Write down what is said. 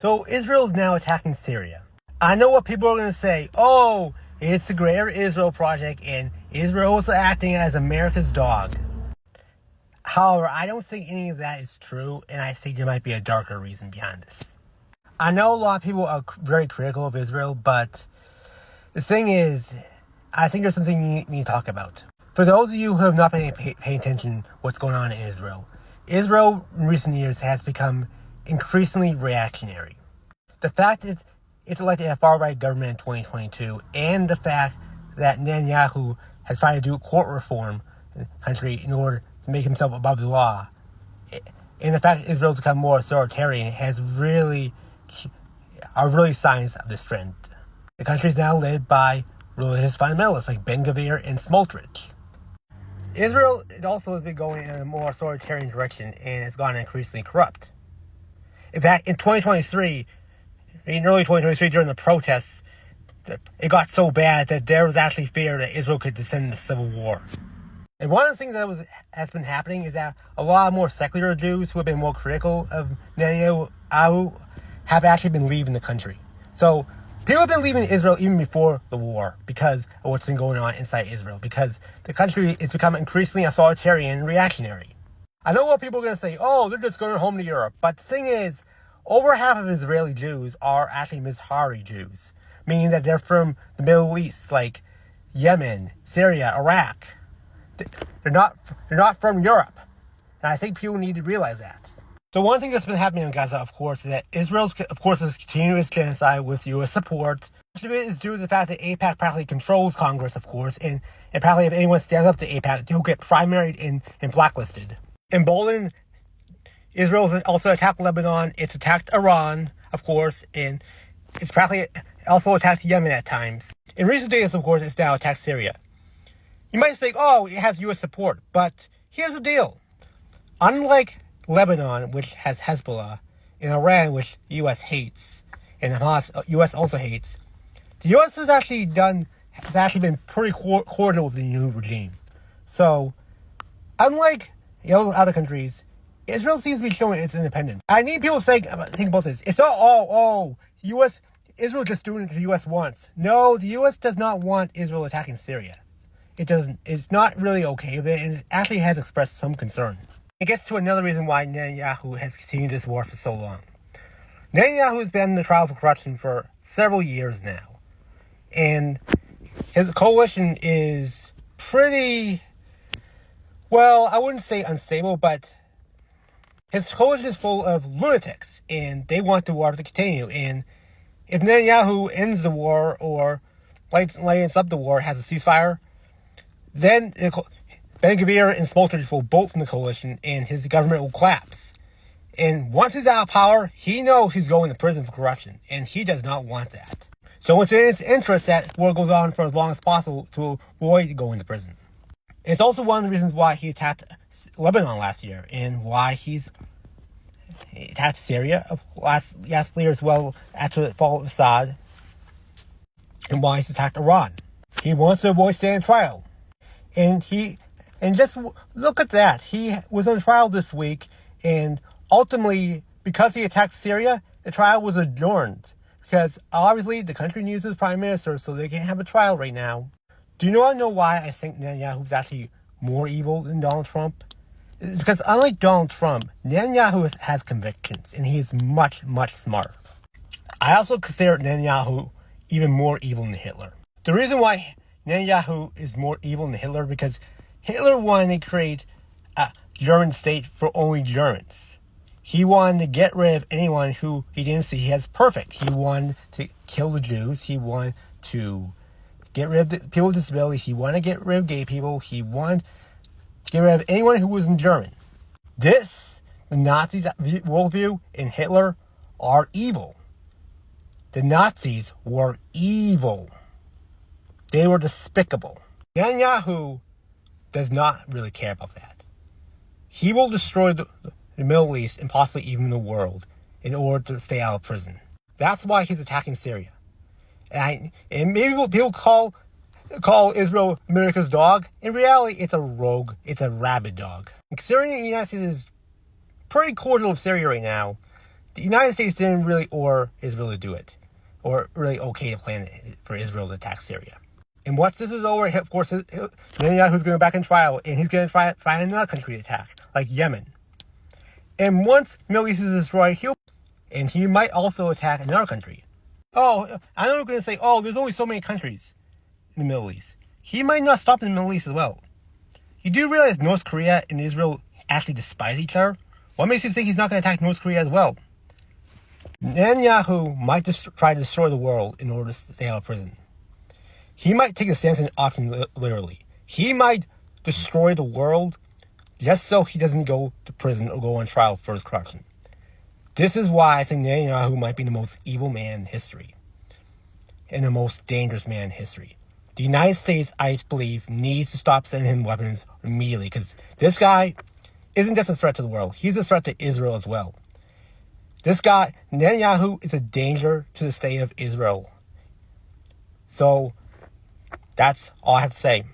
So Israel is now attacking Syria. I know what people are going to say. Oh, it's the Greater Israel Project and Israel is acting as America's dog. However, I don't think any of that is true, and I think there might be a darker reason behind this. I know a lot of people are very critical of Israel, but the thing is, I think there's something you need to talk about. For those of you who have not been paying attention to what's going on in Israel, Israel in recent years has become increasingly reactionary. The fact that it's elected a far-right government in 2022, and the fact that Netanyahu has tried to do court reform in the country in order to make himself above the law, and the fact that Israel's become more authoritarian are really signs of this trend. The country is now led by religious fundamentalists like Ben Gvir and Smotrich. Israel also has been going in a more authoritarian direction and has gotten increasingly corrupt. In fact, in early 2023, during the protests, it got so bad that there was actually fear that Israel could descend into civil war. And one of the things that has been happening is that a lot more secular Jews who have been more critical of Netanyahu have actually been leaving the country. So people have been leaving Israel even before the war because of what's been going on inside Israel, because the country is becoming increasingly authoritarian and reactionary. I know what people are going to say, oh, they're just going home to Europe. But the thing is, over half of Israeli Jews are actually Mizrahi Jews, meaning that they're from the Middle East, like Yemen, Syria, Iraq. They're not from Europe. And I think people need to realize that. So one thing that's been happening in Gaza, of course, is that Israel, of course, is continuing its genocide with U.S. support. Much of it is due to the fact that AIPAC practically controls Congress, of course, and apparently if anyone stands up to AIPAC, they'll get primaried and blacklisted. Emboldened, Israel has also attacked Lebanon, it's attacked Iran, of course, and it's practically also attacked Yemen at times. In recent days, of course, it's now attacked Syria. You might think, oh, it has U.S. support, but here's the deal. Unlike Lebanon, which has Hezbollah, and Iran, which the U.S. hates, and Hamas, U.S. also hates, the U.S. has actually been pretty cordial with the new regime. So, unlike other countries, Israel seems to be showing its independence. I need people to think about this. It's Israel just doing what the U.S. wants. No, the U.S. does not want Israel attacking Syria. It doesn't. It's not really okay with it, and it actually has expressed some concern. It gets to another reason why Netanyahu has continued this war for so long. Netanyahu has been in the trial for corruption for several years now. And his coalition is pretty, well, I wouldn't say unstable, but his coalition is full of lunatics, and they want the war to continue. And if Netanyahu ends the war or lights up the war, has a ceasefire, then Ben Gvir and Smotrich will bolt from the coalition, and his government will collapse. And once he's out of power, he knows he's going to prison for corruption, and he does not want that. So it's in its interest that war goes on for as long as possible to avoid going to prison. It's also one of the reasons why he attacked Lebanon last year, and why he attacked Syria last year as well after the fall of Assad, and why he's attacked Iran. He wants to avoid standing trial. And just look at that. He was on trial this week, and ultimately, because he attacked Syria, the trial was adjourned. Because obviously the country needs his prime minister, so they can't have a trial right now. Do you want to know why I think Netanyahu is actually more evil than Donald Trump? It's because unlike Donald Trump, Netanyahu has convictions, and he is much, much smarter. I also consider Netanyahu even more evil than Hitler. The reason why Netanyahu is more evil than Hitler because Hitler wanted to create a German state for only Germans. He wanted to get rid of anyone who he didn't see as perfect. He wanted to kill the Jews. He wanted to get rid of the people with disabilities. He wanted to get rid of gay people. He wanted to get rid of anyone who wasn't German. The Nazis' worldview and Hitler are evil. The Nazis were evil. They were despicable. Netanyahu does not really care about that. He will destroy the Middle East and possibly even the world in order to stay out of prison. That's why he's attacking Syria. And maybe people call Israel America's dog. In reality, it's a rabid dog. Considering the United States is pretty cordial with Syria right now, the United States didn't really order Israel to do it, or really okay to plan for Israel to attack Syria. And once this is over, of course, Netanyahu's going back in trial, and he's going to try another country to attack, like Yemen. And once the Middle East is destroyed, he might also attack another country. Oh, I'm not going to say, oh, there's only so many countries in the Middle East. He might not stop in the Middle East as well. You do realize North Korea and Israel actually despise each other? What makes you think he's not going to attack North Korea as well? Netanyahu might try to destroy the world in order to stay out of prison. He might take the Samson option literally. He might destroy the world just so he doesn't go to prison or go on trial for his corruption. This is why I think Netanyahu might be the most evil man in history and the most dangerous man in history. The United States, I believe, needs to stop sending him weapons immediately, because this guy isn't just a threat to the world. He's a threat to Israel as well. This guy, Netanyahu, is a danger to the state of Israel. So, that's all I have to say.